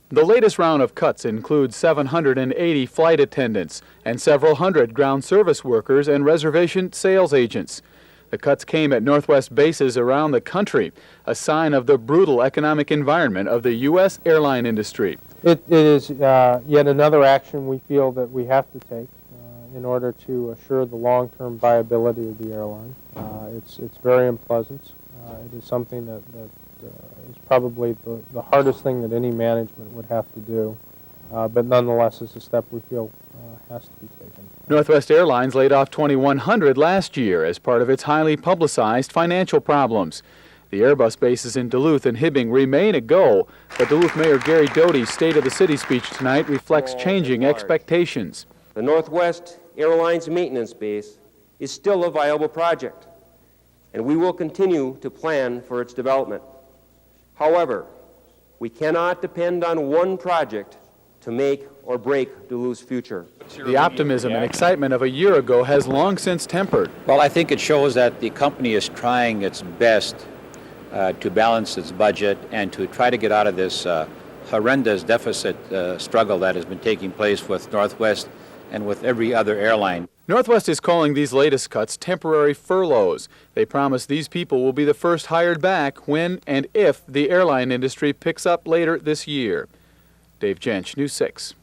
The latest round of cuts includes 780 flight attendants and several hundred ground service workers and reservation sales agents. The cuts came at Northwest bases around the country, a sign of the brutal economic environment of the U.S. airline industry. It is yet another action we feel that we have to take in order to assure the long-term viability of the airline. It's very unpleasant. It is something that is probably the hardest thing that any management would have to do, but nonetheless it's a step we feel has to be taken. Northwest Airlines laid off 2,100 last year as part of its highly publicized financial problems. The Airbus bases in Duluth and Hibbing remain a go, but Duluth Mayor Gary Doty's State of the City speech tonight reflects changing expectations. The Northwest Airlines maintenance base is still a viable project, and we will continue to plan for its development. However, we cannot depend on one project to make or break Duluth's future. The optimism and excitement of a year ago has long since tempered. Well, I think it shows that the company is trying its best to balance its budget and to try to get out of this horrendous deficit struggle that has been taking place with Northwest and with every other airline. Northwest is calling these latest cuts temporary furloughs. They promise these people will be the first hired back when and if the airline industry picks up later this year. Dave Jensch, News 6.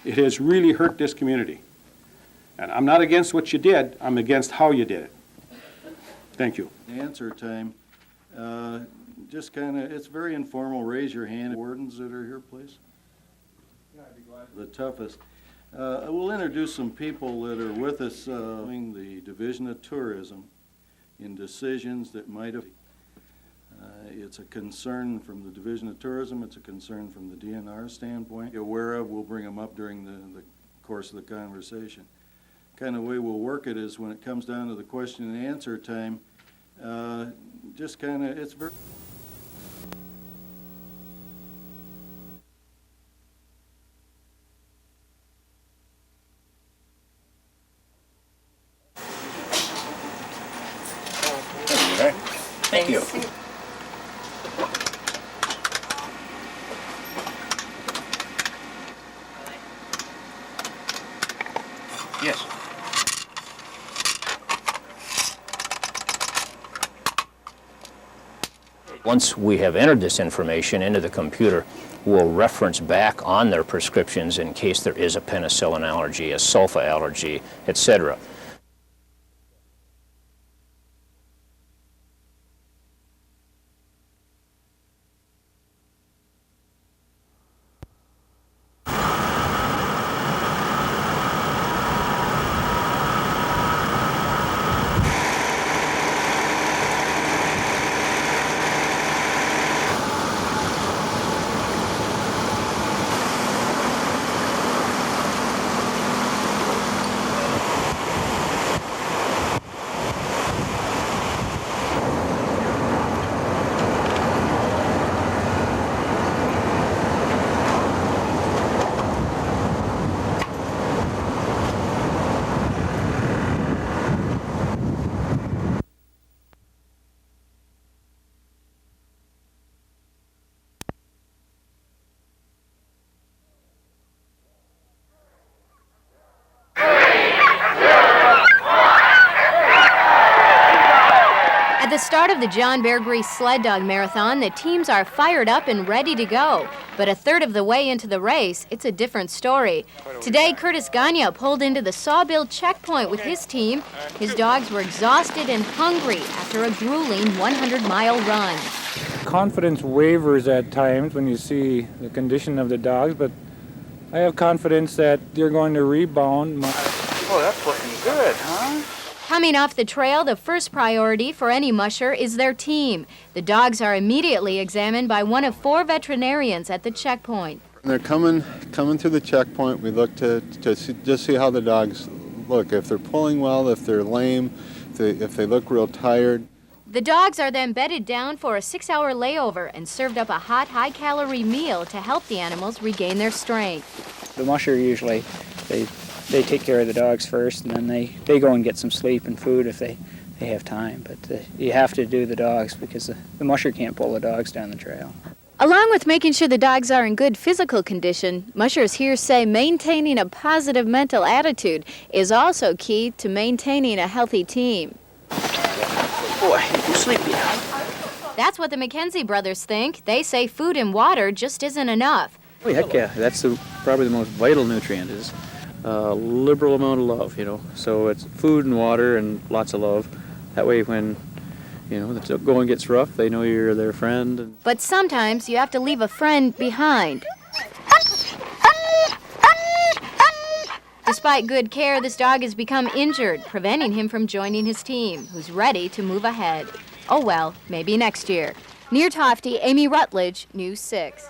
It has really hurt this community. And I'm not against what you did, I'm against how you did it. Thank you. Answer time. Just kind of, it's very informal. Raise your hand. Wardens that are here, please. Yeah, I'd be glad. The toughest. We'll introduce some people that are with us in the Division of Tourism in decisions that might have. It's a concern from the Division of Tourism. It's a concern from the DNR standpoint. You're aware of, we'll bring them up during the course of the conversation. Kind of way we'll work it is when it comes down to the question and answer time, just kind of, it's very... Thank you. Yes. Once we have entered this information into the computer, we'll reference back on their prescriptions in case there is a penicillin allergy, a sulfa allergy, etc. At the start of the John Bear Grease Sled Dog Marathon, the teams are fired up and ready to go. But a third of the way into the race, it's a different story. Today, Curtis Gagne pulled into the Sawbill checkpoint with his team. His dogs were exhausted and hungry after a grueling 100-mile run. Confidence wavers at times when you see the condition of the dogs, but I have confidence that they're going to rebound. Oh, that's looking good, huh? Coming off the trail, the first priority for any musher is their team. The dogs are immediately examined by one of 4 veterinarians at the checkpoint. When they're coming through the checkpoint, we look to see how the dogs look. If they're pulling well, if they're lame, if they look real tired. The dogs are then bedded down for a 6-hour layover and served up a hot, high-calorie meal to help the animals regain their strength. The musher usually, they take care of the dogs first, and then they go and get some sleep and food if they have time. But you have to do the dogs because the musher can't pull the dogs down the trail. Along with making sure the dogs are in good physical condition, mushers here say maintaining a positive mental attitude is also key to maintaining a healthy team. Boy, you sleepy now. That's what the McKenzie brothers think. They say food and water just isn't enough. Oh, heck yeah, that's probably the most vital nutrient is a liberal amount of love, you know. So it's food and water and lots of love. That way when, you know, the going gets rough, they know you're their friend. But sometimes you have to leave a friend behind. Despite good care, this dog has become injured, preventing him from joining his team, who's ready to move ahead. Oh well, maybe next year. Near Tofty, Amy Rutledge, News 6.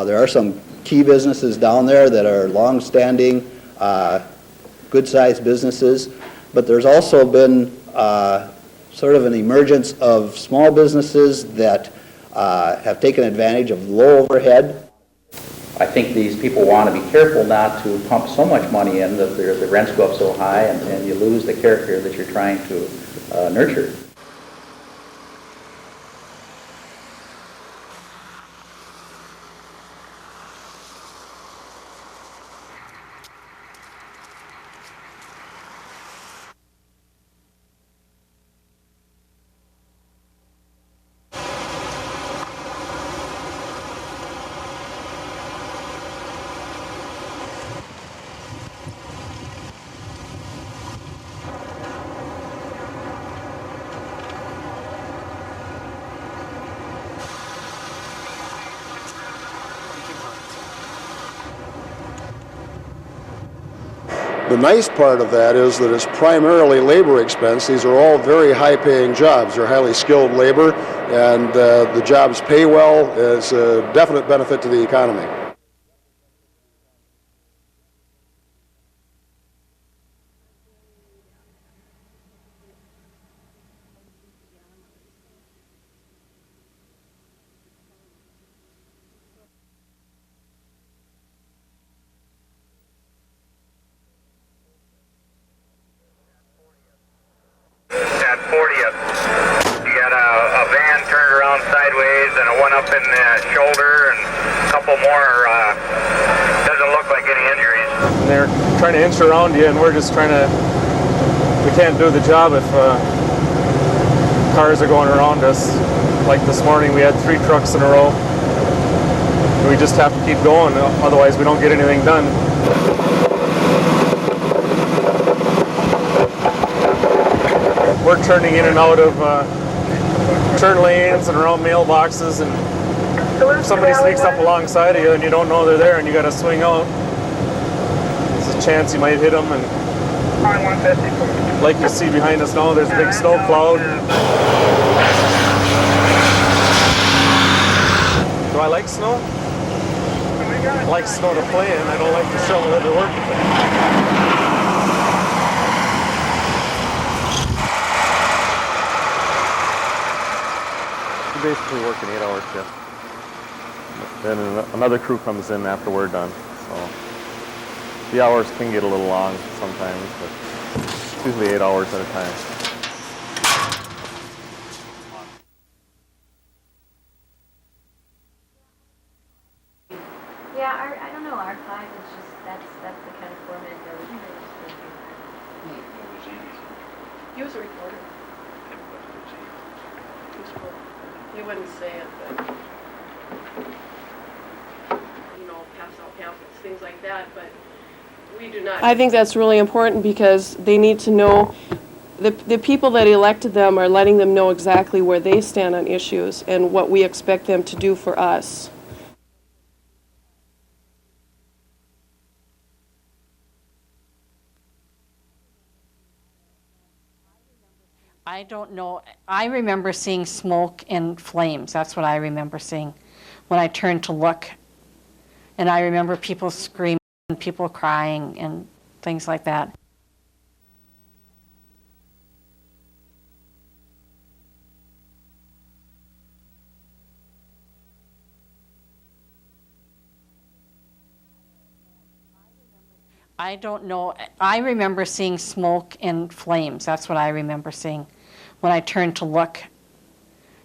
There are some key businesses down there that are long-standing, good-sized businesses, but there's also been sort of an emergence of small businesses that have taken advantage of low overhead. I think these people want to be careful not to pump so much money in that the rents go up so high and you lose the character that you're trying to nurture. The nice part of that is that it's primarily labor expense. These are all very high-paying jobs. They're highly skilled labor, and the jobs pay well. It's a definite benefit to the economy. Trying to inch around you, and we're just we can't do the job if cars are going around us. Like this morning, we had 3 trucks in a row. We just have to keep going, otherwise we don't get anything done. We're turning in and out of turn lanes and around mailboxes, and if somebody sneaks up alongside of you and you don't know they're there and you got to swing out, chance you might hit them, and like you see behind us now, there's a big snow cloud. Do I like snow? I like snow to play in. I don't like to shovel it to work with it. We basically work an 8-hour shift. Then another crew comes in after we're done. So the hours can get a little long sometimes, but it's usually 8 hours at a time. Yeah, I don't know. R5 is just that's the kind of format that we He was a reporter. he wouldn't say it, but, you know, pass out pamphlets, things like that, but we do not. I think that's really important because they need to know, the people that elected them are letting them know exactly where they stand on issues and what we expect them to do for us. I don't know. I remember seeing smoke and flames. That's what I remember seeing when I turned to look. And I remember people screaming and people crying and things like that. I don't know. I remember seeing smoke and flames. That's what I remember seeing when I turned to look.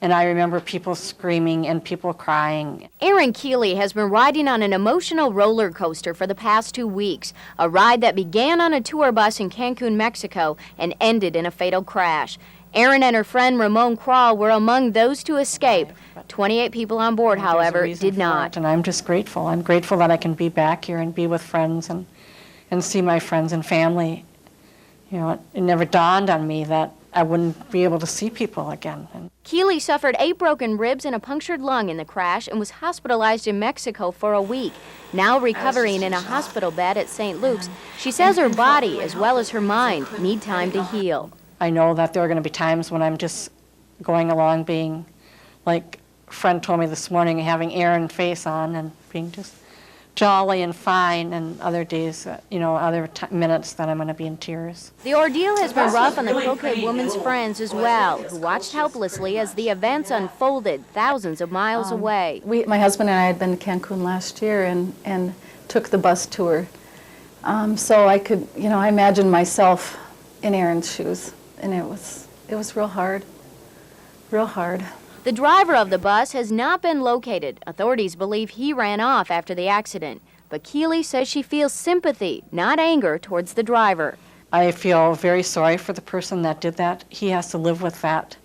And I remember people screaming and people crying. Aaron Keeley has been riding on an emotional roller coaster for the past 2 weeks, a ride that began on a tour bus in Cancun, Mexico, and ended in a fatal crash. Aaron and her friend Ramon Crawl were among those to escape. 28 people on board, however, did not. And I'm just grateful. I'm grateful that I can be back here and be with friends and see my friends and family. You know, it never dawned on me that I wouldn't be able to see people again. Keeley suffered 8 broken ribs and a punctured lung in the crash and was hospitalized in Mexico for a week. Now recovering in a hospital bed at St. Luke's, she says her body as well as her mind need time to heal. I know that there are going to be times when I'm just going along being, like a friend told me this morning, having Aaron face on and being just jolly and fine, and other days, you know, other minutes that I'm going to be in tears. The ordeal has been rough on the Croquet women's friends as well, who watched helplessly as the events unfolded thousands of miles away. My husband and I had been to Cancun last year and took the bus tour. So I could, you know, I imagined myself in Aaron's shoes, and it was real hard, real hard. The driver of the bus has not been located. Authorities believe he ran off after the accident. But Keeley says she feels sympathy, not anger, towards the driver. I feel very sorry for the person that did that. He has to live with that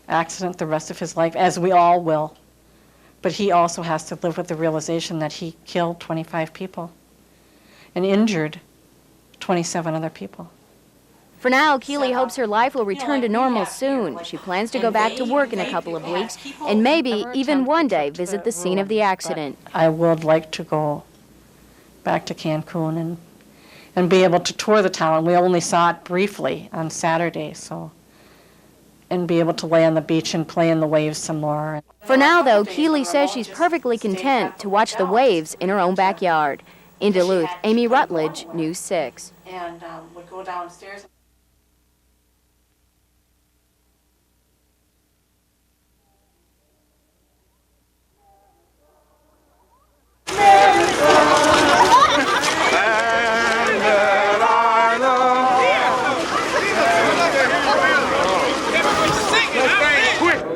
accident the rest of his life, as we all will. But he also has to live with the realization that he killed 25 people and injured 27 other people. For now, Keeley hopes her life will return to normal soon. She plans to go back to work in a couple of weeks and maybe even one day visit the scene of the accident. I would like to go back to Cancun and be able to tour the town. We only saw it briefly on Saturday, and be able to lay on the beach and play in the waves some more. For now, though, Keeley says she's perfectly content to watch the waves in her own backyard. In Duluth, Amy Rutledge, News 6. And we go downstairs.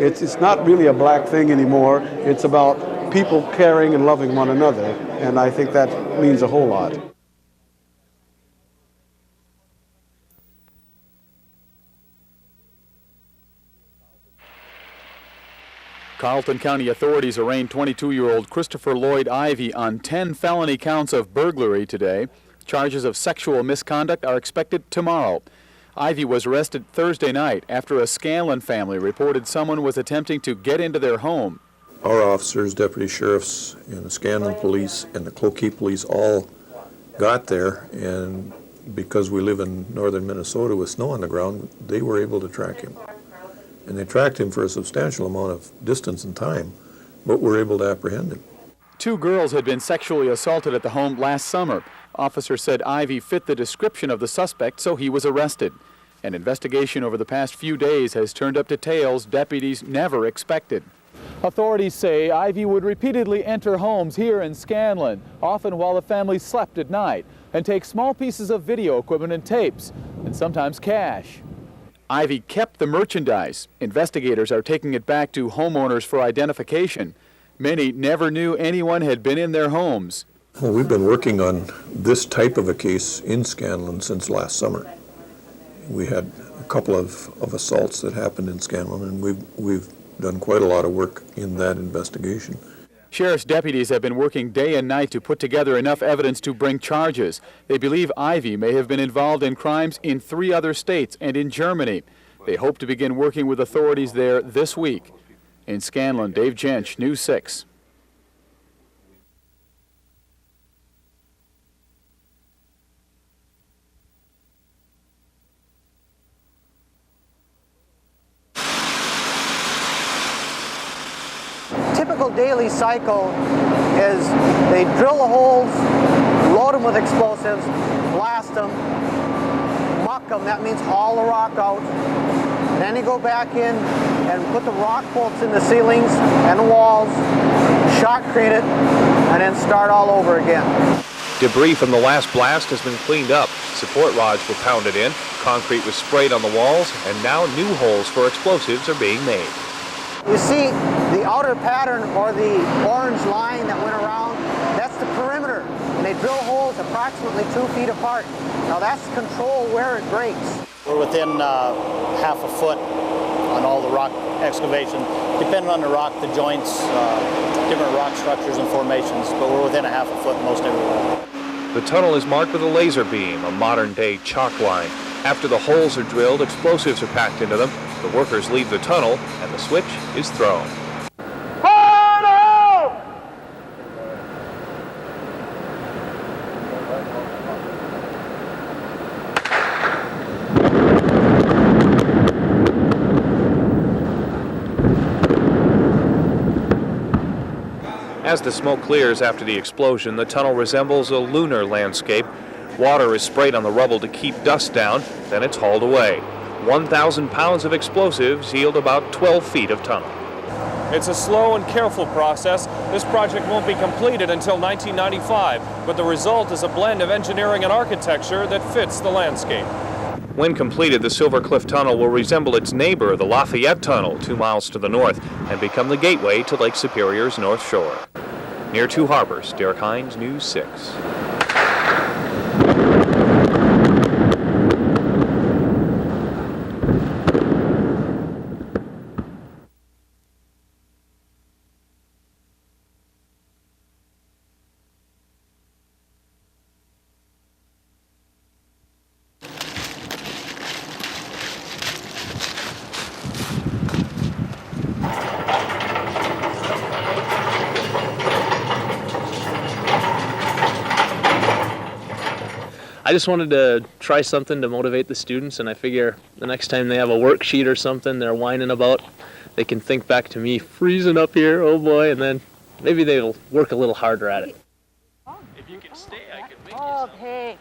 It's not really a black thing anymore. It's about people caring and loving one another, and I think that means a whole lot. Carleton County authorities arraigned 22-year-old Christopher Lloyd Ivy on 10 felony counts of burglary today. Charges of sexual misconduct are expected tomorrow. Ivy was arrested Thursday night after a Scanlon family reported someone was attempting to get into their home. Our officers, deputy sheriffs, and the Scanlon police and the Cloquet police all got there, and because we live in northern Minnesota with snow on the ground, they were able to track him. And they tracked him for a substantial amount of distance and time, but were able to apprehend him. 2 girls had been sexually assaulted at the home last summer. Officers said Ivy fit the description of the suspect, so he was arrested. An investigation over the past few days has turned up details deputies never expected. Authorities say Ivy would repeatedly enter homes here in Scanlon, often while the family slept at night, and take small pieces of video equipment and tapes, and sometimes cash. Ivy kept the merchandise. Investigators are taking it back to homeowners for identification. Many never knew anyone had been in their homes. Well, we've been working on this type of a case in Scanlon since last summer. We had a couple of assaults that happened in Scanlon, and we've done quite a lot of work in that investigation. Sheriff's deputies have been working day and night to put together enough evidence to bring charges. They believe Ivy may have been involved in crimes in 3 other states and in Germany. They hope to begin working with authorities there this week. In Scanlon, Dave Jench, News 6. Typical daily cycle is they drill the holes, load them with explosives, blast them, muck them, that means haul the rock out. Then they go back in and put the rock bolts in the ceilings and the walls, shotcrete it, and then start all over again. Debris from the last blast has been cleaned up. Support rods were pounded in, concrete was sprayed on the walls, and now new holes for explosives are being made. You see the outer pattern, or the orange line that went around, that's the perimeter. And they drill holes approximately 2 feet apart. Now that's to control where it breaks. We're within half a foot on all the rock excavation. Depending on the rock, the joints, different rock structures and formations, but we're within a half a foot most everywhere. The tunnel is marked with a laser beam, a modern-day chalk line. After the holes are drilled, explosives are packed into them. The workers leave the tunnel, and the switch is thrown. As the smoke clears after the explosion, the tunnel resembles a lunar landscape. Water is sprayed on the rubble to keep dust down, then it's hauled away. 1,000 pounds of explosives yield about 12 feet of tunnel. It's a slow and careful process. This project won't be completed until 1995, but the result is a blend of engineering and architecture that fits the landscape. When completed, the Silver Cliff Tunnel will resemble its neighbor, the Lafayette Tunnel, 2 miles to the north, and become the gateway to Lake Superior's North Shore. Near 2 harbors, Derek Hines, News 6. I just wanted to try something to motivate the students, and I figure the next time they have a worksheet or something they're whining about, they can think back to me freezing up here, oh boy, and then maybe they'll work a little harder at it. If you can stay, I could make you some. Okay.